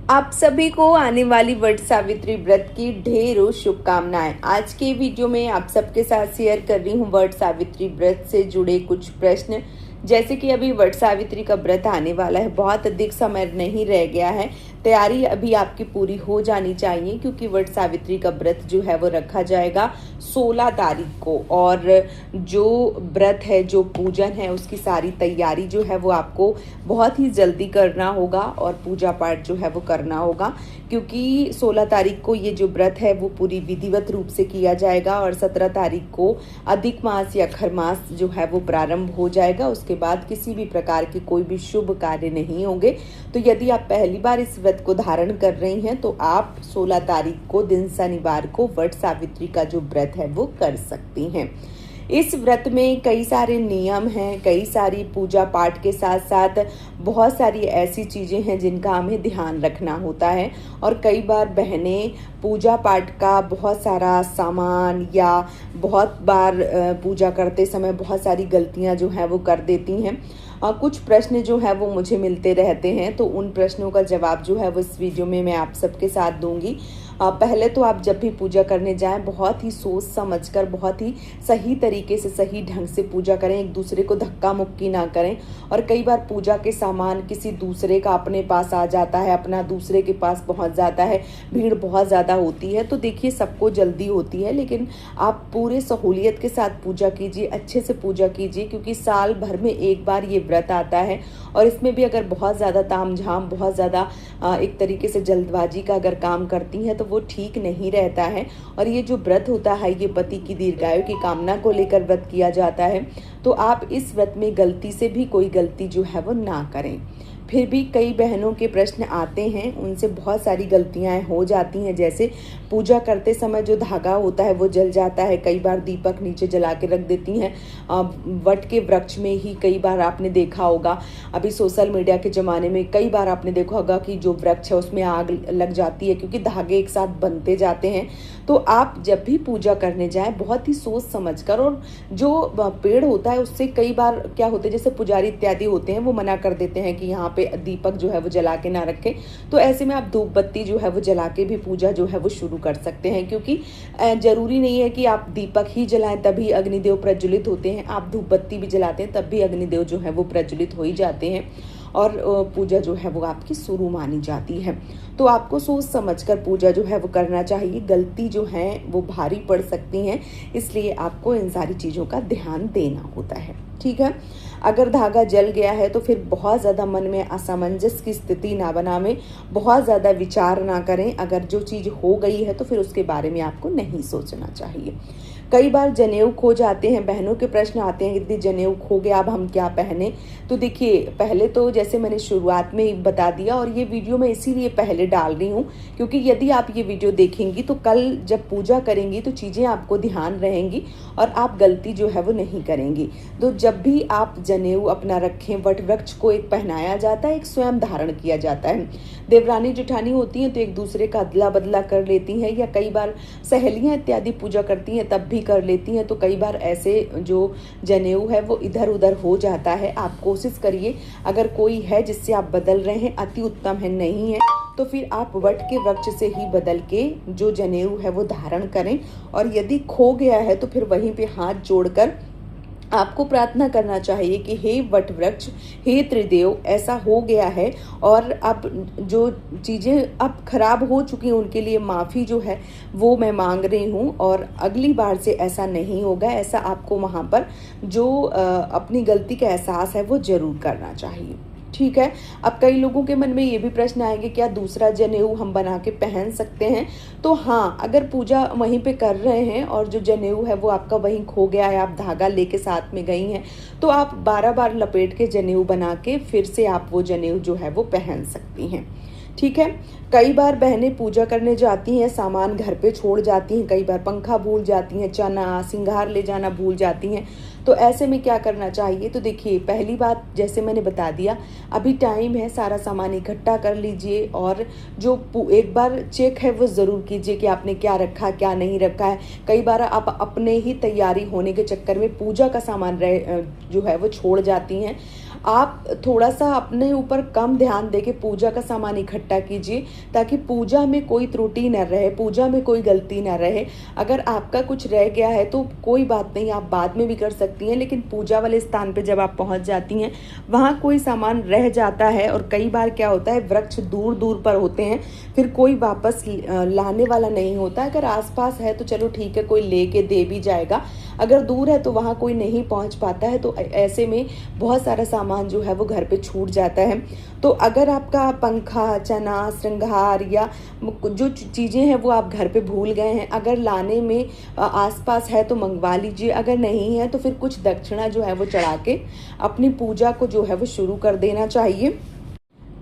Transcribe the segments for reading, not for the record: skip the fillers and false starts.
आप सभी को आने वाली वट सावित्री व्रत की ढेरों शुभकामनाएं। आज के वीडियो में आप सबके साथ शेयर कर रही हूँ वट सावित्री व्रत से जुड़े कुछ प्रश्न। जैसे कि अभी वट सावित्री का व्रत आने वाला है, बहुत अधिक समय नहीं रह गया है, तैयारी अभी आपकी पूरी हो जानी चाहिए क्योंकि वट सावित्री का व्रत जो है वो रखा जाएगा 16 तारीख को। और जो व्रत है, जो पूजन है, उसकी सारी तैयारी जो है वो आपको बहुत ही जल्दी करना होगा और पूजा पाठ जो है वो करना होगा क्योंकि 16 तारीख को ये जो व्रत है वो पूरी विधिवत रूप से किया जाएगा और 17 तारीख को अधिक मास या खरमास जो है वो प्रारंभ हो जाएगा। उसके बाद किसी भी प्रकार के कोई भी शुभ कार्य नहीं होंगे। तो यदि आप पहली बार इस व्रत को धारण कर रही हैं तो आप 16 तारीख को दिन शनिवार को वट सावित्री का जो व्रत है वो कर सकती हैं। इस व्रत में कई सारे नियम हैं, कई सारी पूजा पाठ के साथ साथ बहुत सारी ऐसी चीज़ें हैं जिनका हमें ध्यान रखना होता है। और कई बार बहनें पूजा पाठ का बहुत सारा सामान या बहुत बार पूजा करते समय बहुत सारी गलतियां जो हैं वो कर देती हैं। कुछ प्रश्न जो है वो मुझे मिलते रहते हैं, तो उन प्रश्नों का जवाब जो है वो इस वीडियो में मैं आप सबके साथ दूंगी। पहले तो आप जब भी पूजा करने जाएं बहुत ही सोच समझकर, बहुत ही सही तरीके से, सही ढंग से पूजा करें, एक दूसरे को धक्का मुक्की ना करें। और कई बार पूजा के सामान किसी दूसरे का अपने पास आ जाता है, अपना दूसरे के पास पहुंच जाता है, भीड़ बहुत ज़्यादा होती है। तो देखिए, सबको जल्दी होती है, लेकिन आप पूरे सहूलियत के साथ पूजा कीजिए, अच्छे से पूजा कीजिए क्योंकि साल भर में एक बार ये व्रत आता है। और इसमें भी अगर बहुत ज़्यादा तामझाम, बहुत ज़्यादा एक तरीके से जल्दबाजी का अगर काम करती हैं तो वो ठीक नहीं रहता है। और ये जो व्रत होता है ये पति की दीर्घायु की कामना को लेकर व्रत किया जाता है। तो आप इस व्रत में गलती से भी कोई गलती जो है वो ना करें। फिर भी कई बहनों के प्रश्न आते हैं, उनसे बहुत सारी गलतियां हो जाती हैं। जैसे पूजा करते समय जो धागा होता है वो जल जाता है, कई बार दीपक नीचे जला के रख देती हैं। वट के वृक्ष में ही कई बार आपने देखा होगा, अभी सोशल मीडिया के ज़माने में कई बार आपने देखा होगा कि जो वृक्ष है उसमें आग लग जाती है क्योंकि धागे एक साथ बनते जाते हैं। तो आप जब भी पूजा करने जाएं बहुत ही सोच समझकर, और जो पेड़ होता है उससे कई बार क्या होता है, जैसे पुजारी इत्यादि होते हैं वो मना कर देते हैं कि यहाँ पे दीपक जो है वो जला के ना रखें। तो ऐसे में आप धूप बत्ती जो है वो जला के भी पूजा जो है वो शुरू कर सकते हैं क्योंकि जरूरी नहीं है कि आप दीपक ही जलाएं तभी अग्निदेव प्रज्वलित होते हैं। आप धूप बत्ती भी जलाते हैं तब भी अग्निदेव जो है वो प्रज्वलित हो ही जाते हैं और पूजा जो है वो आपकी शुरू मानी जाती है। तो आपको सोच समझकर पूजा जो है वो करना चाहिए। गलती जो है वो भारी पड़ सकती हैं, इसलिए आपको इन सारी चीज़ों का ध्यान देना होता है। ठीक है, अगर धागा जल गया है तो फिर बहुत ज़्यादा मन में असमंजस की स्थिति ना बनावें, बहुत ज़्यादा विचार ना करें। अगर जो चीज़ हो गई है तो फिर उसके बारे में आपको नहीं सोचना चाहिए। कई बार जनेऊ खो जाते हैं, बहनों के प्रश्न आते हैं यदि जनेऊ खो गया अब हम क्या पहने। तो देखिए, पहले तो जैसे मैंने शुरुआत में ही बता दिया, और ये वीडियो मैं इसीलिए पहले डाल रही हूँ क्योंकि यदि आप ये वीडियो देखेंगी तो कल जब पूजा करेंगी तो चीज़ें आपको ध्यान रहेंगी और आप गलती जो है वो नहीं करेंगी। तो जब भी आप जनेऊ अपना रखें, वट वृक्ष को एक पहनाया जाता है, एक स्वयं धारण किया जाता है। देवरानी जेठानी होती हैं तो एक दूसरे का अदला बदला कर लेती हैं, या कई बार सहेलियाँ इत्यादि पूजा करती हैं तब भी कर लेती हैं। तो कई बार ऐसे जो जनेऊ है वो इधर उधर हो जाता है। आप कोशिश करिए, अगर कोई है जिससे आप बदल रहे हैं अति उत्तम है, नहीं है तो फिर आप वट के वृक्ष से ही बदल के जो जनेऊ है वो धारण करें। और यदि खो गया है तो फिर वहीं पे हाथ जोड़कर आपको प्रार्थना करना चाहिए कि हे वट वृक्ष, हे त्रिदेव, ऐसा हो गया है और अब जो चीज़ें अब खराब हो चुकी हैं उनके लिए माफ़ी जो है वो मैं मांग रही हूँ और अगली बार से ऐसा नहीं होगा। ऐसा आपको वहाँ पर जो अपनी गलती का एहसास है वो ज़रूर करना चाहिए। ठीक है, अब कई लोगों के मन में ये भी प्रश्न आएंगे, क्या दूसरा जनेऊ हम बना के पहन सकते हैं? तो हाँ, अगर पूजा वहीं पे कर रहे हैं और जो जनेऊ है वो आपका वहीं खो गया है, आप धागा लेके साथ में गई हैं, तो आप 12 बार लपेट के जनेऊ बना के फिर से आप वो जनेऊ जो है वो पहन सकती हैं। ठीक है, कई बार बहनें पूजा करने जाती हैं, सामान घर पे छोड़ जाती हैं, कई बार पंखा भूल जाती हैं, चना सिंगार ले जाना भूल जाती हैं। तो ऐसे में क्या करना चाहिए? तो देखिए, पहली बात जैसे मैंने बता दिया, अभी टाइम है, सारा सामान इकट्ठा कर लीजिए और जो एक बार चेक है वो ज़रूर कीजिए कि आपने क्या रखा क्या नहीं रखा है। कई बार आप अपने ही तैयारी होने के चक्कर में पूजा का सामान जो है वो छोड़ जाती हैं। आप थोड़ा सा अपने ऊपर कम ध्यान दे के पूजा का सामान इकट्ठा कीजिए, ताकि पूजा में कोई त्रुटि न रहे, पूजा में कोई गलती न रहे। अगर आपका कुछ रह गया है तो कोई बात नहीं, आप बाद में भी कर सकती हैं, लेकिन पूजा वाले स्थान पे जब आप पहुंच जाती हैं, वहाँ कोई सामान रह जाता है, और कई बार क्या होता है, वृक्ष दूर दूर पर होते हैं, फिर कोई वापस लाने वाला नहीं होता। अगर आसपास है तो चलो ठीक है, कोई लेके दे भी जाएगा, अगर दूर है तो वहाँ कोई नहीं पहुँच पाता है, तो ऐसे में बहुत सारा सामान जो है वो घर पे छूट जाता है। तो अगर आपका पंखा, चना, श्रृंगार या जो चीज़ें हैं वो आप घर पे भूल गए हैं, अगर लाने में आसपास है तो मंगवा लीजिए, अगर नहीं है तो फिर कुछ दक्षिणा जो है वो चढ़ा के अपनी पूजा को जो है वो शुरू कर देना चाहिए।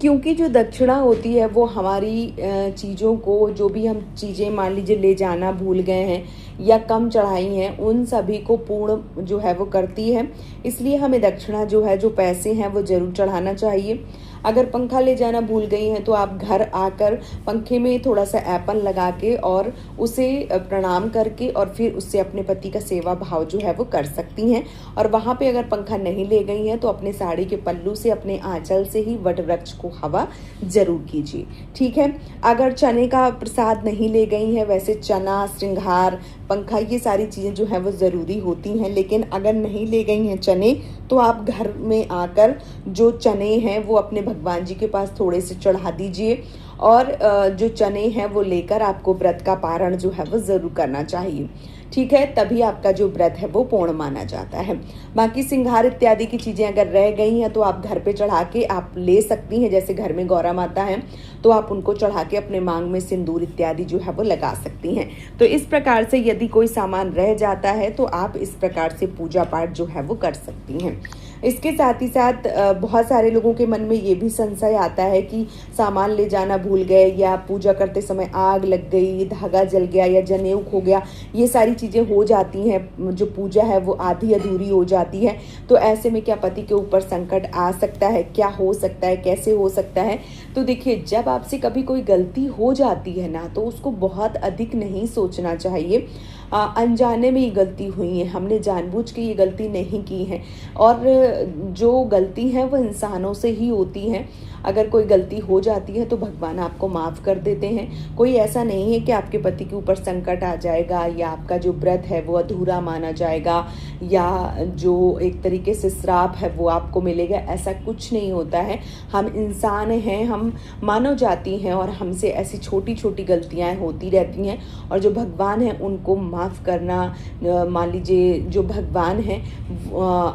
क्योंकि जो दक्षिणा होती है वो हमारी चीज़ों को, जो भी हम चीज़ें मान लीजिए ले जाना भूल गए हैं या कम चढ़ाई हैं, उन सभी को पूर्ण जो है वो करती है। इसलिए हमें दक्षिणा जो है, जो पैसे हैं, वो ज़रूर चढ़ाना चाहिए। अगर पंखा ले जाना भूल गई हैं तो आप घर आकर पंखे में थोड़ा सा ऐपन लगा के और उसे प्रणाम करके और फिर उससे अपने पति का सेवा भाव जो है वो कर सकती हैं। और वहाँ पे अगर पंखा नहीं ले गई हैं तो अपने साड़ी के पल्लू से, अपने आंचल से ही वट वृक्ष को हवा जरूर कीजिए, ठीक है। अगर चने का प्रसाद नहीं ले गई हैं, वैसे चना, श्रृंगार, पंखा, ये सारी चीज़ें जो है वो ज़रूरी होती हैं, लेकिन अगर नहीं ले गई हैं चने, तो आप घर में आकर जो चने हैं वो अपने भगवान जी के पास थोड़े से चढ़ा दीजिए, और जो चने हैं वो लेकर आपको व्रत का पारण जो है वो ज़रूर करना चाहिए, ठीक है। तभी आपका जो व्रत है वो पूर्ण माना जाता है। बाकी श्रृंगार इत्यादि की चीज़ें अगर रह गई हैं तो आप घर पे चढ़ा के आप ले सकती हैं। जैसे घर में गौरा माता हैं तो आप उनको चढ़ा के अपने मांग में सिंदूर इत्यादि जो है वो लगा सकती हैं। तो इस प्रकार से यदि कोई सामान रह जाता है तो आप इस प्रकार से पूजा पाठ जो है वो कर सकती हैं। इसके साथ ही साथ बहुत सारे लोगों के मन में ये भी संशय आता है कि सामान ले जाना भूल गए, या पूजा करते समय आग लग गई, धागा जल गया, या जनेऊ खो गया, ये सारी चीज़ें हो जाती हैं, जो पूजा है वो आधी अधूरी हो जाती है। तो ऐसे में क्या पति के ऊपर संकट आ सकता है? क्या हो सकता है? कैसे हो सकता है? तो देखिए, जब आपसे कभी कोई गलती हो जाती है ना, तो उसको बहुत अधिक नहीं सोचना चाहिए। अनजाने में ये गलती हुई है, हमने जानबूझ के ये गलती नहीं की है, और जो गलती है वो इंसानों से ही होती है। अगर कोई गलती हो जाती है तो भगवान आपको माफ़ कर देते हैं। कोई ऐसा नहीं है कि आपके पति के ऊपर संकट आ जाएगा, या आपका जो व्रत है वो अधूरा माना जाएगा, या जो एक तरीके से श्राप है वो आपको मिलेगा, ऐसा कुछ नहीं होता है। हम इंसान हैं, हम मानव जाति हैं, और हमसे ऐसी छोटी छोटी गलतियाँ होती रहती हैं, और जो भगवान हैं उनको माफ़ करना, मान लीजिए जो भगवान हैं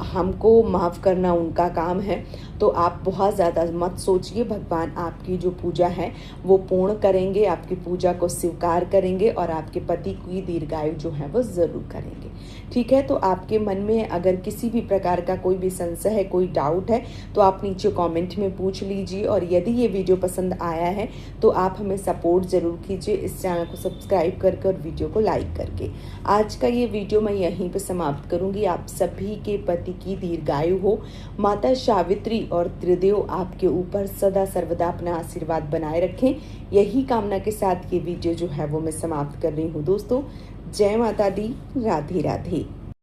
हमको माफ़ करना उनका काम है। तो आप बहुत ज़्यादा मत सोचिए, भगवान आपकी जो पूजा है वो पूर्ण करेंगे, आपकी पूजा को स्वीकार करेंगे, और आपके पति की दीर्घायु जो है वो ज़रूर करेंगे, ठीक है। तो आपके मन में अगर किसी भी प्रकार का कोई भी संशय है, कोई डाउट है, तो आप नीचे कमेंट में पूछ लीजिए। और यदि ये वीडियो पसंद आया है तो आप हमें सपोर्ट ज़रूर कीजिए, इस चैनल को सब्सक्राइब करके और वीडियो को लाइक करके। आज का ये वीडियो मैं यहीं पर समाप्त करूँगी। आप सभी के पति की दीर्घायु हो, माता सावित्री और त्रिदेव आपके ऊपर सदा सर्वदा अपना आशीर्वाद बनाए रखें। यही कामना के साथ ये वीडियो जो है वो मैं समाप्त कर रही हूँ दोस्तों। जय माता दी, राधे राधे।